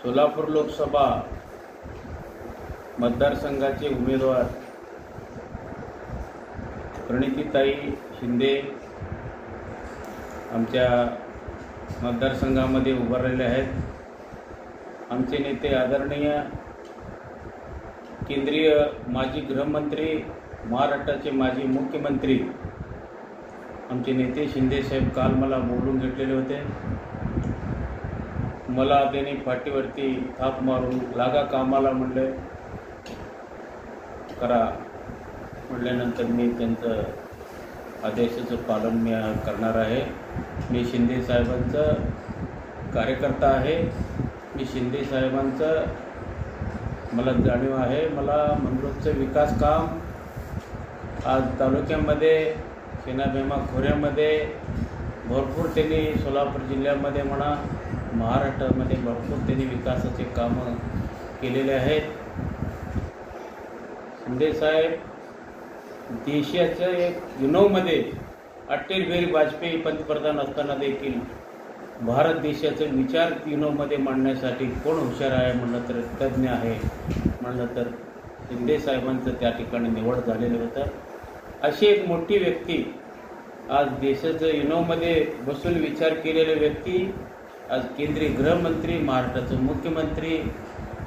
सोलापूर लोकसभा मतदारसंघाचे उमेदवार प्रणितीताई शिंदे आमच्या मतदारसंघामध्ये उभारलेले आहेत। आमचे नेते आदरणीय केंद्रीय माजी गृहमंत्री, महाराष्ट्राचे माजी मुख्यमंत्री आमचे नेते शिंदे साहेब काल मला बोलून घेतलेले होते। मला त्यांनी पाठीवरती थाप मारून लागा कामाला म्हणले, करा म्हटल्यानंतर मी त्यांचं आदेशाचं पालन मी करणार आहे। मी शिंदे साहेबांचा कार्यकर्ता आहे। मी शिंदे साहेबांचं मला जाणीव आहे। मला मंद्रुपचं विकास काम आज तालुक्यामध्ये सेनाभीमा खोऱ्यामध्ये भरपूर त्यांनी सोलापूर जिल्ह्यामध्ये म्हणा महाराष्ट्रामध्ये भरपूर त्यांनी विकासाचे कामं केलेले आहेत। शिंदे साहेब देशाच्या एक युनोमध्ये अटल बिहारी वाजपेयी पंतप्रधान असताना देखील भारत देशाचे विचार युनोमध्ये मांडण्यासाठी कोण हुशार आहे म्हणलं तर तज्ज्ञ आहे म्हणलं तर शिंदे साहेबांचं त्या ठिकाणी निवड झालेलं होतं। अशी एक मोठी व्यक्ती आज देशाचं युनोमध्ये बसून विचार केलेले व्यक्ती आज केंद्रीय गृहमंत्री, महाराष्ट्राचे मुख्यमंत्री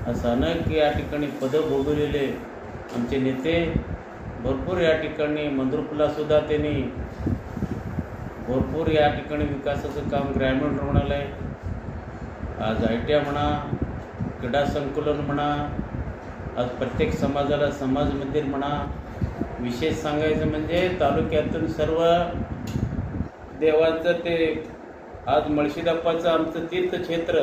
असं अनेक या ठिकाणी पदं भोगवलेले आमचे नेते भरपूर या ठिकाणी मंद्रुपला सुद्धा त्यांनी भरपूर या ठिकाणी विकासाचं काम, ग्रामीण रुग्णालय, आज ITI म्हणा, क्रीडा संकुलन म्हणा, आज प्रत्येक समाजाला समाज मंदिर म्हणा। विशेष सांगायचं म्हणजे तालुक्यातून सर्व देवांचं ते आज मळशीदप्पाचं आमचं तीर्थक्षेत्र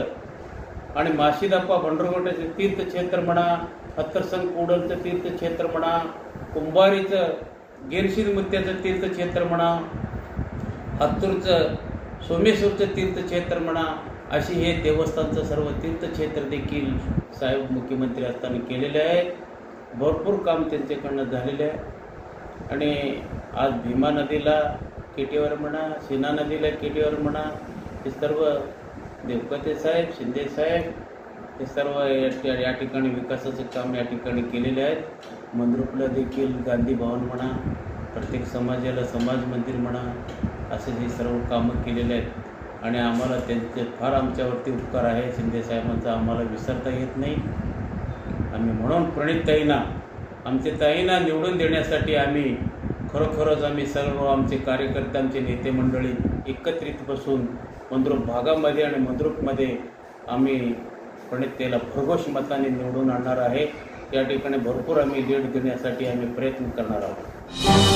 आणि माशीदप्पा भंडरगोट्याचं तीर्थक्षेत्र म्हणा, हत्तरसंग कुडलचं तीर्थक्षेत्र म्हणा, कुंभारीचं गिरशीर मुत्याचं तीर्थक्षेत्र म्हणा, हत्तूरचं सोमेश्वरचं तीर्थक्षेत्र म्हणा, अशी हे देवस्थानचं सर्व तीर्थक्षेत्र देखील साहेब मुख्यमंत्री असताना केलेले आहेत। भरपूर काम त्यांच्याकडनं झालेले आहे आणि आज भीमा नदीला केटीवर म्हणा, सीना नदीला केटीवर म्हणा, हे सर्व देवकते साहेब, शिंदे साहेब हे सर्व या ठिकाणी विकासाचं काम या ठिकाणी केलेले आहेत। मंद्रुपला देखील गांधी भवन म्हणा, प्रत्येक समाजाला समाज मंदिर म्हणा, असे हे सर्व कामं केलेले आहेत आणि आम्हाला त्यांचे फार आमच्यावरती उपकार आहे। शिंदे साहेबांचा आम्हाला विसरता येत नाही। आम्ही म्हणून प्रणितताईंना, आमचे ताईंना निवडून देण्यासाठी आम्ही खरोखरच आम्ही सर्व आमचे कार्यकर्ते, आमचे नेते मंडळी एकत्रित बसून मंद्रुप भागामध्ये आणि मंद्रुपमध्ये आम्ही प्रणितताईला भरघोस मताने निवडून आणणार आहे। त्या ठिकाणी भरपूर आम्ही लीड देण्यासाठी आम्ही प्रयत्न करणार आहोत।